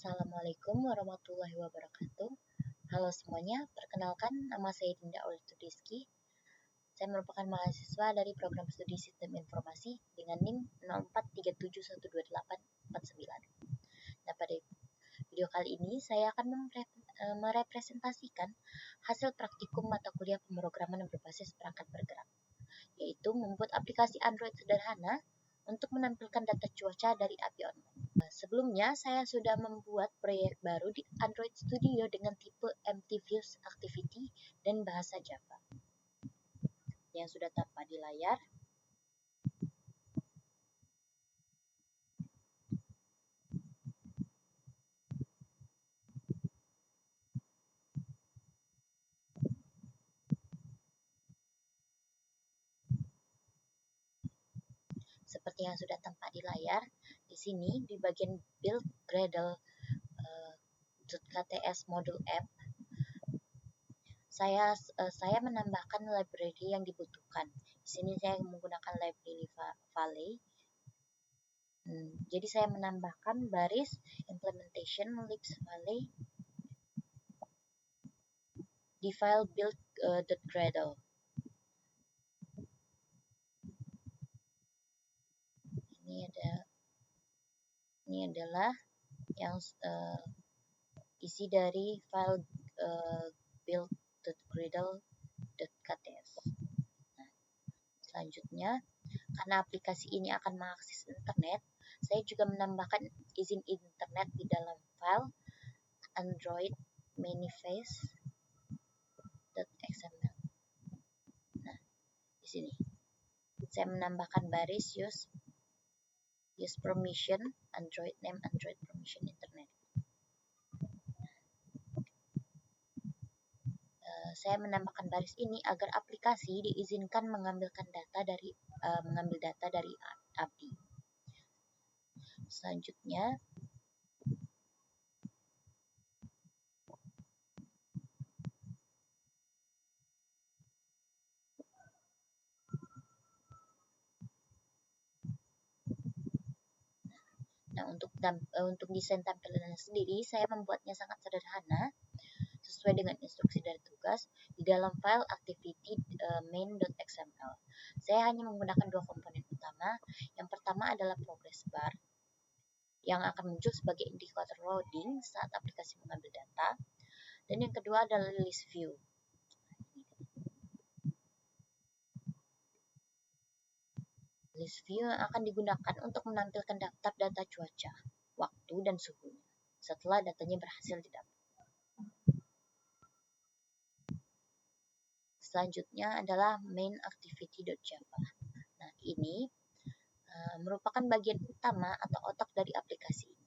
Assalamualaikum warahmatullahi wabarakatuh. Halo semuanya, perkenalkan nama saya Dinda Aulitudiski. Saya merupakan mahasiswa dari program studi Sistem Informasi dengan NIM 0437128849. Nah, pada video kali ini saya akan merepresentasikan hasil praktikum mata kuliah pemrograman berbasis perangkat bergerak, yaitu membuat aplikasi Android sederhana untuk menampilkan data cuaca dari API online. Sebelumnya, saya sudah membuat proyek baru di Android Studio dengan tipe MTViews Activity dan bahasa Java yang sudah tampak di layar. Seperti yang sudah tampak di layar, di sini di bagian build Gradle.kts module app, saya menambahkan library yang dibutuhkan. Di sini saya menggunakan library Valley. Jadi saya menambahkan baris implementation Libs Valley di file build.gradle. Ini adalah yang isi dari file build.gradle.kts. Nah, selanjutnya, karena aplikasi ini akan mengakses internet, saya juga menambahkan izin internet di dalam file Android manifest.xml. Nah, di sini saya menambahkan baris use permission Android name Android permission internet. Saya menambahkan baris ini agar aplikasi diizinkan mengambil data dari API. Selanjutnya, untuk desain tampilannya sendiri, saya membuatnya sangat sederhana sesuai dengan instruksi dari tugas di dalam file activity main.xml. Saya hanya menggunakan dua komponen utama. Yang pertama adalah progress bar yang akan muncul sebagai indikator loading saat aplikasi mengambil data, dan yang kedua adalah list view. List view yang akan digunakan untuk menampilkan daftar data cuaca, waktu, dan suhunya setelah datanya berhasil didapat. Selanjutnya adalah main activity.java. Nah, ini merupakan bagian utama atau otak dari aplikasi ini.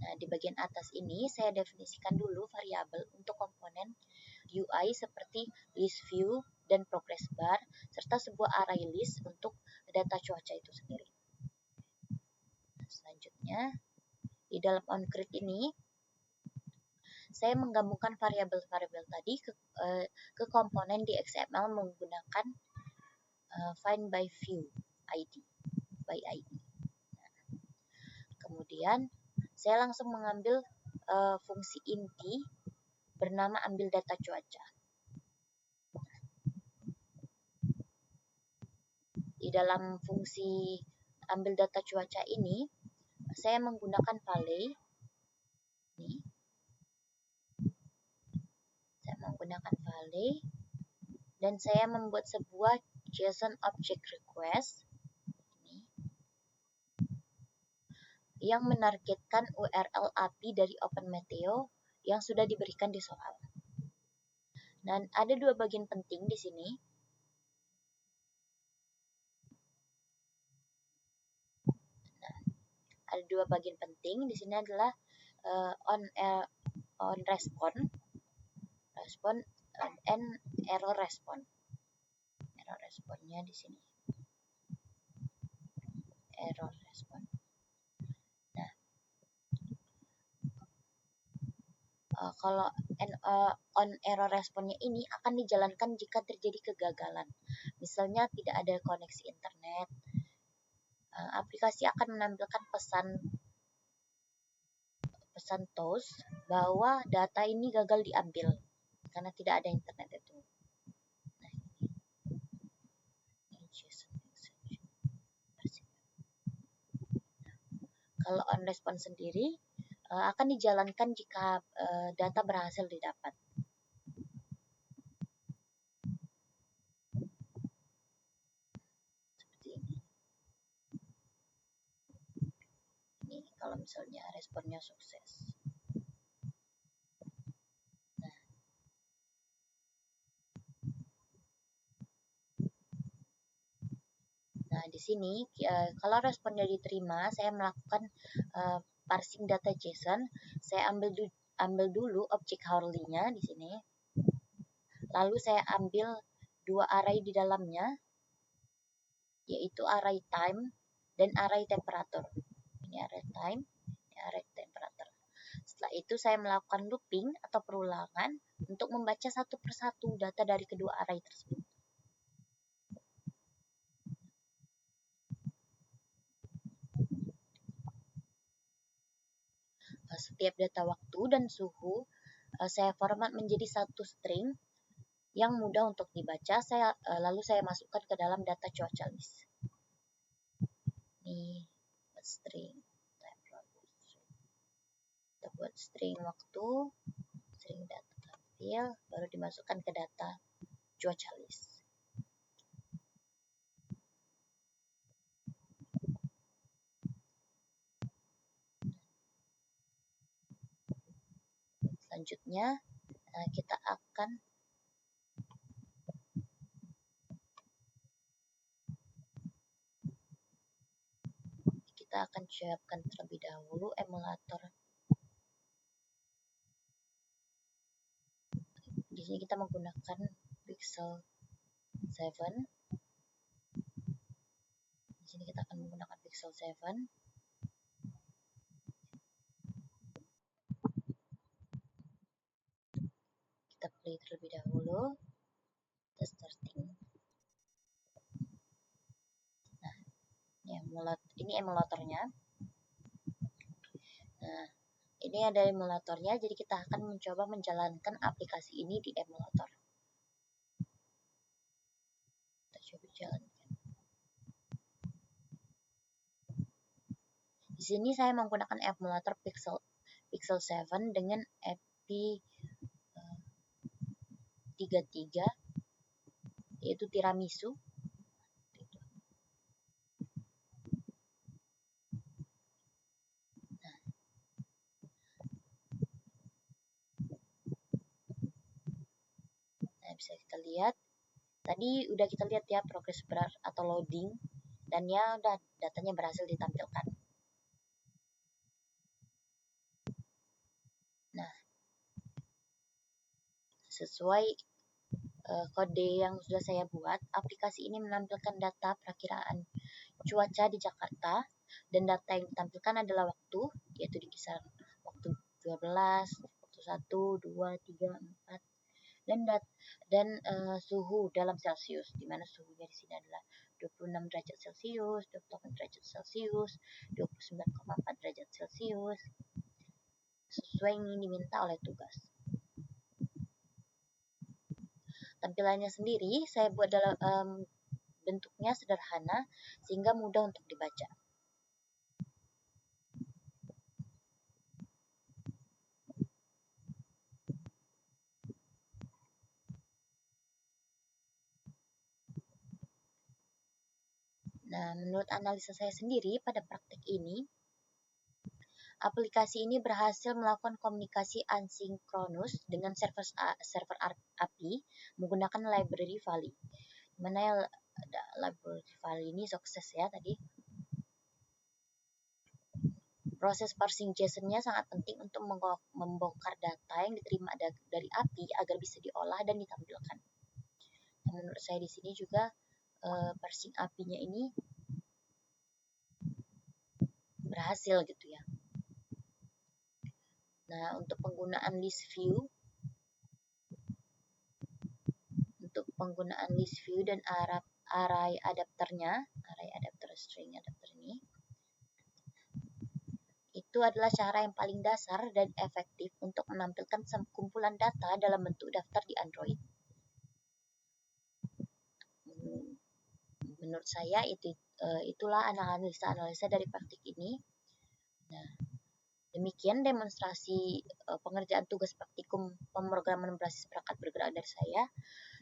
Nah, di bagian atas, ini saya definisikan dulu variabel untuk komponen UI seperti list view dan progress bar, serta sebuah array list untuk data cuaca itu sendiri. Selanjutnya, di dalam onCreate ini, saya menggabungkan variabel-variabel tadi ke komponen di XML menggunakan find by view ID by ID. Nah, kemudian saya langsung mengambil fungsi inti bernama ambil data cuaca. Di dalam fungsi ambil data cuaca ini, saya menggunakan Valley. Dan saya membuat sebuah JSON object request yang menargetkan URL API dari OpenMeteo yang sudah diberikan di soal. Dan ada dua bagian penting di sini. Ada dua bagian penting di sini adalah on response and error response. Error response-nya di sini. Error response. Nah, kalau on error responnya ini akan dijalankan jika terjadi kegagalan. Misalnya tidak ada koneksi internet, aplikasi akan menampilkan pesan toast bahwa data ini gagal diambil karena tidak ada internet itu. Nah, kalau on response sendiri akan dijalankan jika data berhasil didapat. Seperti ini. Ini kalau misalnya responnya sukses. Nah, di sini kalau responnya diterima, saya melakukan parsing data JSON. Saya ambil dulu objek hourly-nya di sini. Lalu saya ambil dua array di dalamnya, yaitu array time dan array temperature. Ini array time, ini array temperature. Setelah itu saya melakukan looping atau perulangan untuk membaca satu persatu data dari kedua array tersebut. Setiap data waktu dan suhu saya format menjadi satu string yang mudah untuk dibaca. Lalu saya masukkan ke dalam data cuaca list. Ini string. Kita buat string waktu, string data tampil, baru dimasukkan ke data cuaca list. Selanjutnya kita akan siapkan terlebih dahulu emulator. Di sini kita menggunakan Pixel 7. Di sini kita akan menggunakan Pixel 7. Kita play terlebih dahulu. Kita starting. Nah, ini emulatornya. Nah, ini ada emulatornya, jadi kita akan mencoba menjalankan aplikasi ini di emulator. Kita coba jalankan. Di sini saya menggunakan emulator Pixel 7 dengan EPI 33, yaitu tiramisu. Nah, bisa kita lihat. Tadi udah kita lihat ya progress bar atau loading, dan ya udah datanya berhasil ditampilkan. Nah, sesuai kode yang sudah saya buat, aplikasi ini menampilkan data perakiraan cuaca di Jakarta, dan data yang ditampilkan adalah waktu, yaitu di kisaran waktu 12, waktu 1, 2, 3, 4, dan suhu dalam Celcius, di mana suhunya di sini adalah 26 derajat Celcius, 28 derajat Celcius, 29,4 derajat Celcius, sesuai yang diminta oleh tugas. Tampilannya sendiri saya buat dalam bentuknya sederhana sehingga mudah untuk dibaca. Nah, menurut analisa saya sendiri pada praktik ini, aplikasi ini berhasil melakukan komunikasi asinkronus dengan server API menggunakan library Vali. Mana library Vali ini sukses ya tadi. Proses parsing JSON-nya sangat penting untuk membongkar data yang diterima dari API agar bisa diolah dan ditampilkan. Nah, menurut saya di sini juga parsing API-nya ini berhasil gitu ya. Nah, untuk penggunaan list view, penggunaan list view dan array adapternya, array adapter string adapter ini, itu adalah cara yang paling dasar dan efektif untuk menampilkan kumpulan data dalam bentuk daftar di Android. Menurut saya itulah analisa dari praktik ini. Nah, demikian demonstrasi pengerjaan tugas praktikum pemrograman berbasis perangkat bergerak dari saya.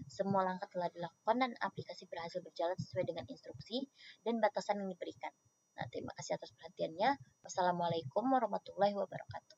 Semua langkah telah dilakukan dan aplikasi berhasil berjalan sesuai dengan instruksi dan batasan yang diberikan. Nah, terima kasih atas perhatiannya. Wassalamualaikum warahmatullahi wabarakatuh.